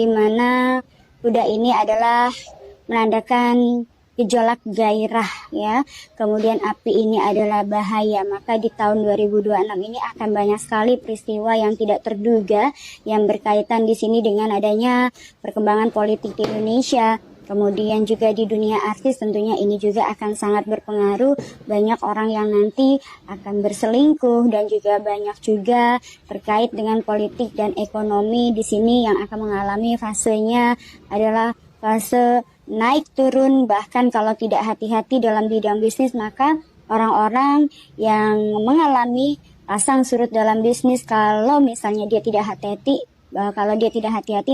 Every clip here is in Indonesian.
di mana kuda ini adalah menandakan gejolak gairah ya. Kemudian api ini adalah bahaya. Maka di tahun 2026 ini akan banyak sekali peristiwa yang tidak terduga yang berkaitan di sini dengan adanya perkembangan politik di Indonesia. Kemudian juga di dunia artis tentunya ini juga akan sangat berpengaruh. Banyak orang yang nanti akan berselingkuh dan juga banyak juga terkait dengan politik dan ekonomi di sini yang akan mengalami fasenya adalah fase naik turun. Bahkan kalau tidak hati-hati dalam bidang bisnis, maka orang-orang yang mengalami pasang surut dalam bisnis, kalau misalnya dia tidak hati-hati,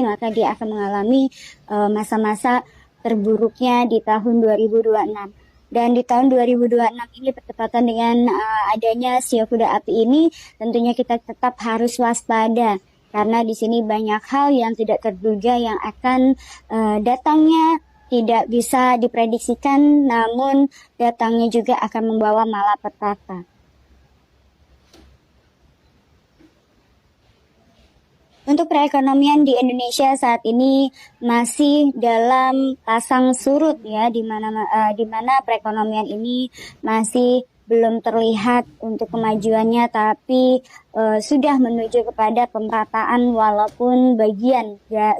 maka dia akan mengalami masa-masa terburuknya di tahun 2026. Dan di tahun 2026 ini bertepatan dengan adanya sio kuda api ini, tentunya kita tetap harus waspada karena di sini banyak hal yang tidak terduga yang akan datangnya tidak bisa diprediksikan, namun datangnya juga akan membawa malapetaka. Untuk perekonomian di Indonesia saat ini masih dalam pasang surut ya, di mana perekonomian ini masih belum terlihat untuk kemajuannya, tapi sudah menuju kepada pemerataan walaupun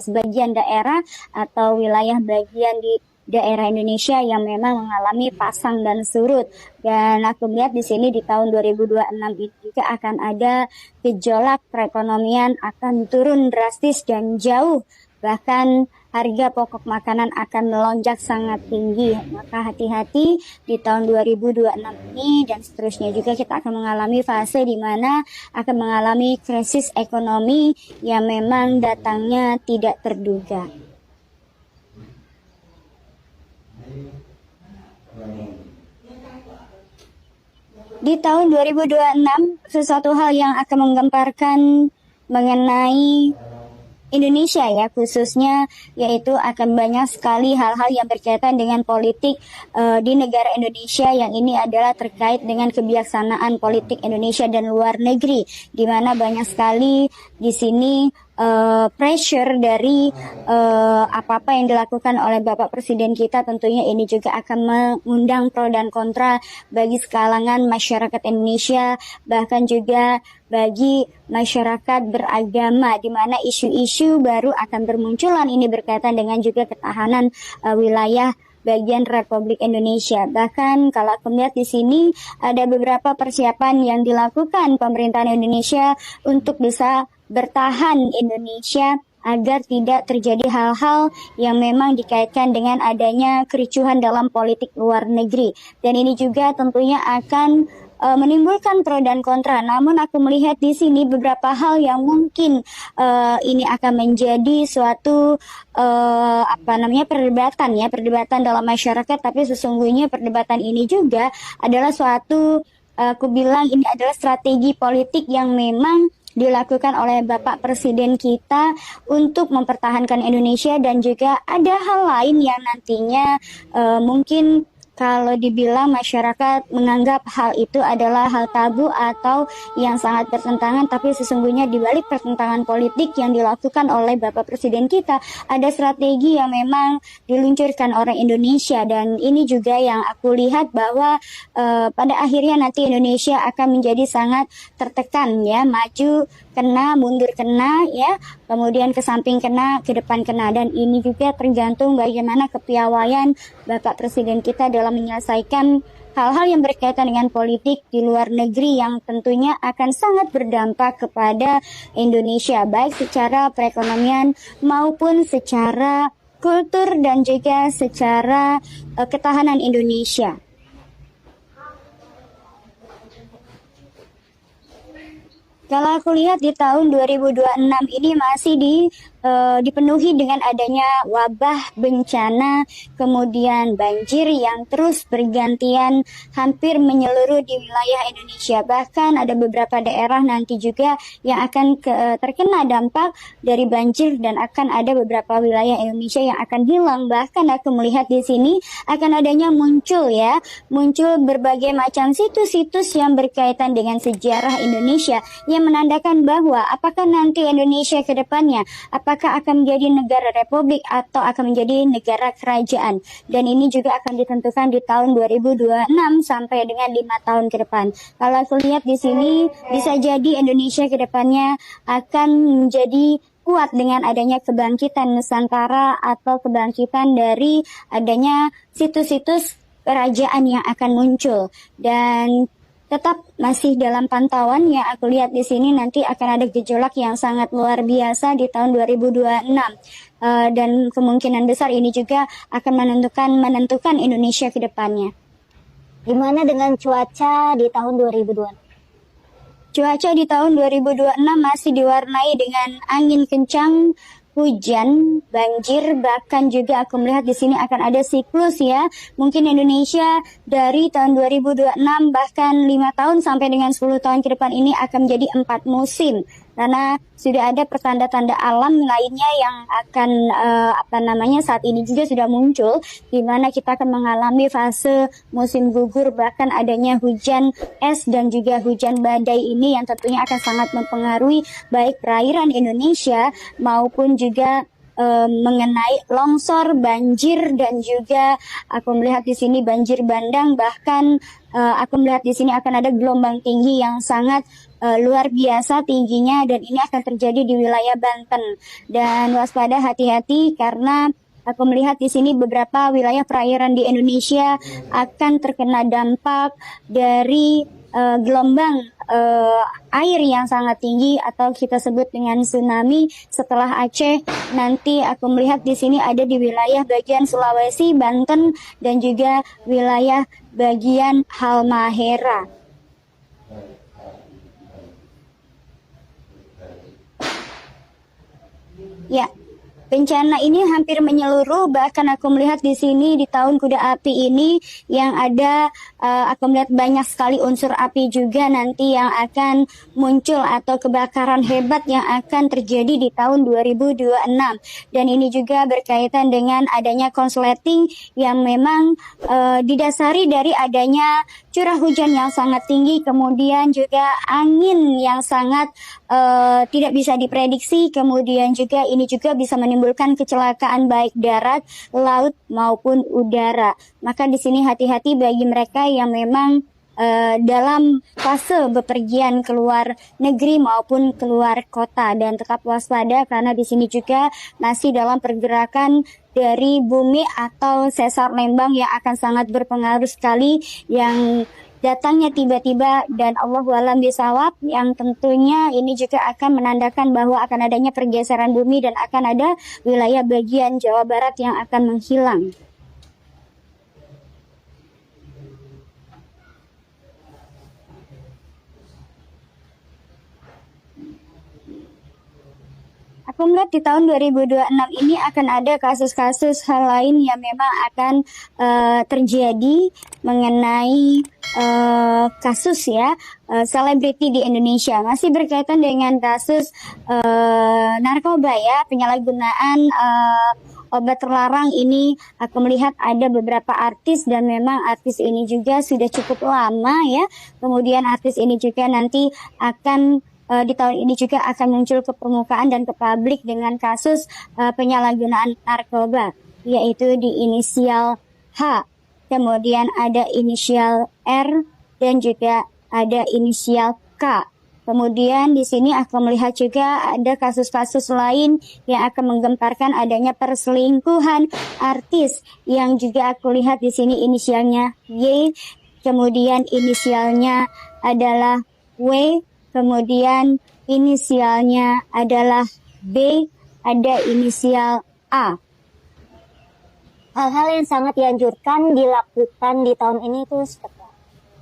sebagian daerah atau wilayah bagian di daerah Indonesia yang memang mengalami pasang dan surut. Dan aku lihat di sini di tahun 2026 ini juga akan ada gejolak perekonomian, akan turun drastis dan jauh. Bahkan harga pokok makanan akan melonjak sangat tinggi. Maka hati-hati di tahun 2026 ini dan seterusnya juga kita akan mengalami fase di mana akan mengalami krisis ekonomi yang memang datangnya tidak terduga. Di tahun 2026, sesuatu hal yang akan menggemparkan mengenai Indonesia ya khususnya, yaitu akan banyak sekali hal-hal yang berkaitan dengan politik di negara Indonesia, yang ini adalah terkait dengan kebijaksanaan politik Indonesia dan luar negeri, di mana banyak sekali di sini pressure dari apa-apa yang dilakukan oleh Bapak Presiden kita. Tentunya ini juga akan mengundang pro dan kontra bagi sekalangan masyarakat Indonesia, bahkan juga bagi masyarakat beragama, di mana isu-isu baru akan bermunculan ini berkaitan dengan juga ketahanan wilayah bagian Republik Indonesia. Bahkan kalau aku melihat di sini ada beberapa persiapan yang dilakukan pemerintahan Indonesia untuk bisa bertahan Indonesia agar tidak terjadi hal-hal yang memang dikaitkan dengan adanya kericuhan dalam politik luar negeri. Dan ini juga tentunya akan menimbulkan pro dan kontra. Namun aku melihat di sini beberapa hal yang mungkin ini akan menjadi suatu perdebatan dalam masyarakat, tapi sesungguhnya perdebatan ini juga adalah suatu aku bilang ini adalah strategi politik yang memang dilakukan oleh Bapak Presiden kita untuk mempertahankan Indonesia. Dan juga ada hal lain yang nantinya mungkin kalau dibilang masyarakat menganggap hal itu adalah hal tabu atau yang sangat bertentangan, tapi sesungguhnya di balik pertentangan politik yang dilakukan oleh Bapak Presiden kita ada strategi yang memang diluncurkan orang Indonesia. Dan ini juga yang aku lihat bahwa pada akhirnya nanti Indonesia akan menjadi sangat tertekan ya, maju kena, mundur kena ya, kemudian ke samping kena, ke depan kena. Dan ini juga tergantung bagaimana kepiawaian Bapak Presiden kita dalam menyelesaikan hal-hal yang berkaitan dengan politik di luar negeri yang tentunya akan sangat berdampak kepada Indonesia, baik secara perekonomian maupun secara kultur dan juga secara ketahanan Indonesia. Kalau aku lihat di tahun 2026 ini masih dipenuhi dengan adanya wabah, bencana, kemudian banjir yang terus bergantian hampir menyeluruh di wilayah Indonesia. Bahkan ada beberapa daerah nanti juga yang akan terkena dampak dari banjir, dan akan ada beberapa wilayah Indonesia yang akan hilang. Bahkan aku melihat di sini akan adanya muncul berbagai macam situs-situs yang berkaitan dengan sejarah Indonesia yang menandakan bahwa apakah nanti Indonesia ke depannya, apakah apakah akan menjadi negara republik atau akan menjadi negara kerajaan. Dan ini juga akan ditentukan di tahun 2026 sampai dengan 5 tahun ke depan. Kalau aku lihat di sini bisa jadi Indonesia ke depannya akan menjadi kuat dengan adanya kebangkitan Nusantara atau kebangkitan dari adanya situs-situs kerajaan yang akan muncul. Dan tetap masih dalam pantauan yang aku lihat di sini nanti akan ada gejolak yang sangat luar biasa di tahun 2026. Dan kemungkinan besar ini juga akan menentukan Indonesia ke depannya. Gimana dengan cuaca di tahun 2026? Cuaca di tahun 2026 masih diwarnai dengan angin kencang, hujan, banjir, bahkan juga aku melihat di sini akan ada siklus ya. Mungkin Indonesia dari tahun 2026 bahkan 5 tahun sampai dengan 10 tahun ke depan ini akan menjadi 4 musim. Karena sudah ada pertanda-tanda alam lainnya yang akan saat ini juga sudah muncul, di mana kita akan mengalami fase musim gugur, bahkan adanya hujan es dan juga hujan badai ini yang tentunya akan sangat mempengaruhi baik perairan Indonesia maupun juga mengenai longsor, banjir, dan juga aku melihat di sini banjir bandang, bahkan aku melihat di sini akan ada gelombang tinggi yang sangat luar biasa tingginya, dan ini akan terjadi di wilayah Banten. Dan waspada, hati-hati, karena aku melihat di sini beberapa wilayah perairan di Indonesia akan terkena dampak dari gelombang air yang sangat tinggi atau kita sebut dengan tsunami setelah Aceh. Nanti aku melihat di sini ada di wilayah bagian Sulawesi, Banten, dan juga wilayah bagian Halmahera. Ya, bencana ini hampir menyeluruh, bahkan aku melihat di sini di tahun kuda api ini yang ada aku melihat banyak sekali unsur api juga nanti yang akan muncul atau kebakaran hebat yang akan terjadi di tahun 2026. Dan ini juga berkaitan dengan adanya konsleting yang memang didasari dari adanya curah hujan yang sangat tinggi, kemudian juga angin yang sangat tidak bisa diprediksi, kemudian juga ini juga bisa menimbulkan kecelakaan baik darat, laut maupun udara. Maka di sini hati-hati bagi mereka yang memang dalam fase bepergian keluar negeri maupun keluar kota, dan tetap waspada karena di sini juga masih dalam pergerakan dari bumi atau sesar lembang yang akan sangat berpengaruh sekali, yang datangnya tiba-tiba dan Allahu a'lam bishawab, yang tentunya ini juga akan menandakan bahwa akan adanya pergeseran bumi dan akan ada wilayah bagian Jawa Barat yang akan menghilang. Aku melihat di tahun 2026 ini akan ada kasus-kasus hal lain yang memang akan terjadi mengenai kasus ya selebriti di Indonesia, masih berkaitan dengan kasus narkoba ya, penyalahgunaan obat terlarang ini. Aku melihat ada beberapa artis dan memang artis ini juga sudah cukup lama ya, kemudian artis ini juga nanti akan di tahun ini juga akan muncul ke permukaan dan ke publik dengan kasus penyalahgunaan narkoba, yaitu di inisial H, kemudian ada inisial R, dan juga ada inisial K. Kemudian di sini aku melihat juga ada kasus-kasus lain yang akan menggemparkan adanya perselingkuhan artis, yang juga aku lihat di sini inisialnya Y, kemudian inisialnya adalah W, kemudian inisialnya adalah B, ada inisial A. Hal-hal yang sangat dianjurkan dilakukan di tahun ini itu seperti apa?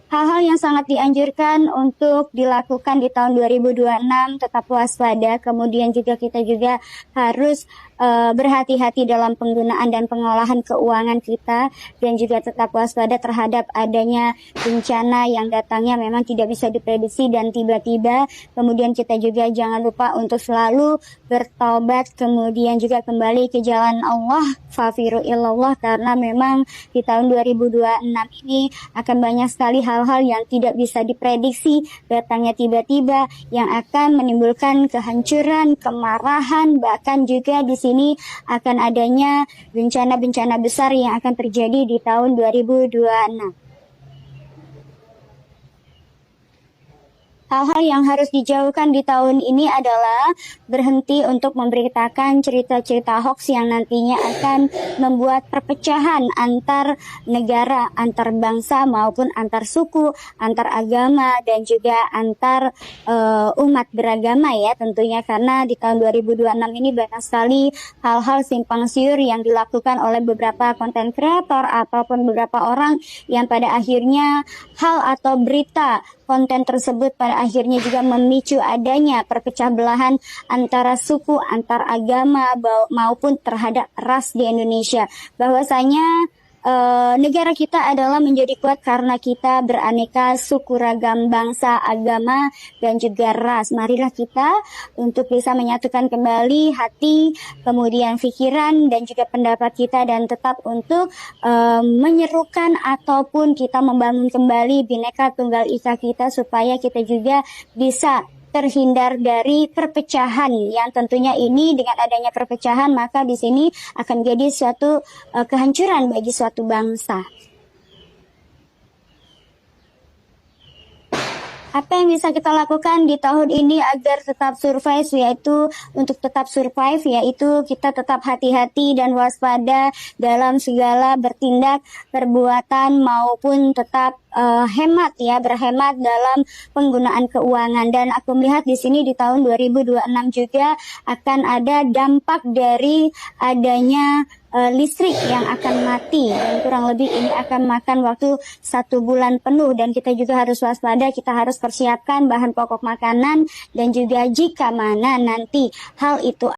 Hal-hal yang sangat dianjurkan untuk dilakukan di tahun 2026, tetap waspada, kemudian juga kita juga harus berhati-hati dalam penggunaan dan pengolahan keuangan kita, dan juga tetap waspada terhadap adanya bencana yang datangnya memang tidak bisa diprediksi dan tiba-tiba. Kemudian kita juga jangan lupa untuk selalu bertaubat, kemudian juga kembali ke jalan Allah, fafiru ilallah, karena memang di tahun 2026 ini akan banyak sekali hal hal-hal yang tidak bisa diprediksi, datangnya tiba-tiba yang akan menimbulkan kehancuran, kemarahan, bahkan juga di sini akan adanya bencana-bencana besar yang akan terjadi di tahun 2026. Hal-hal yang harus dijauhkan di tahun ini adalah berhenti untuk memberitakan cerita-cerita hoax yang nantinya akan membuat perpecahan antar negara, antar bangsa maupun antar suku, antar agama dan juga antar umat beragama ya tentunya, karena di tahun 2026 ini banyak sekali hal-hal simpang siur yang dilakukan oleh beberapa konten kreator ataupun beberapa orang yang pada akhirnya hal atau berita konten tersebut pada akhirnya juga memicu adanya perpecah belahan antara suku, antar agama maupun terhadap ras di Indonesia. Bahwasanya negara kita adalah menjadi kuat karena kita beraneka suku ragam bangsa, agama, dan juga ras. Marilah kita untuk bisa menyatukan kembali hati, kemudian pikiran, dan juga pendapat kita, dan tetap untuk menyerukan ataupun kita membangun kembali Bhinneka Tunggal Ika kita supaya kita juga bisa terhindar dari perpecahan yang tentunya ini dengan adanya perpecahan maka di sini akan menjadi suatu kehancuran bagi suatu bangsa. Apa yang bisa kita lakukan di tahun ini agar tetap survive, yaitu untuk tetap survive, yaitu kita tetap hati-hati dan waspada dalam segala bertindak, perbuatan maupun tetap hemat ya, berhemat dalam penggunaan keuangan. Dan aku melihat di sini di tahun 2026 juga akan ada dampak dari adanya listrik yang akan mati, dan kurang lebih ini akan makan waktu 1 bulan penuh, dan kita juga harus waspada, kita harus persiapkan bahan pokok makanan, dan juga jika mana nanti hal itu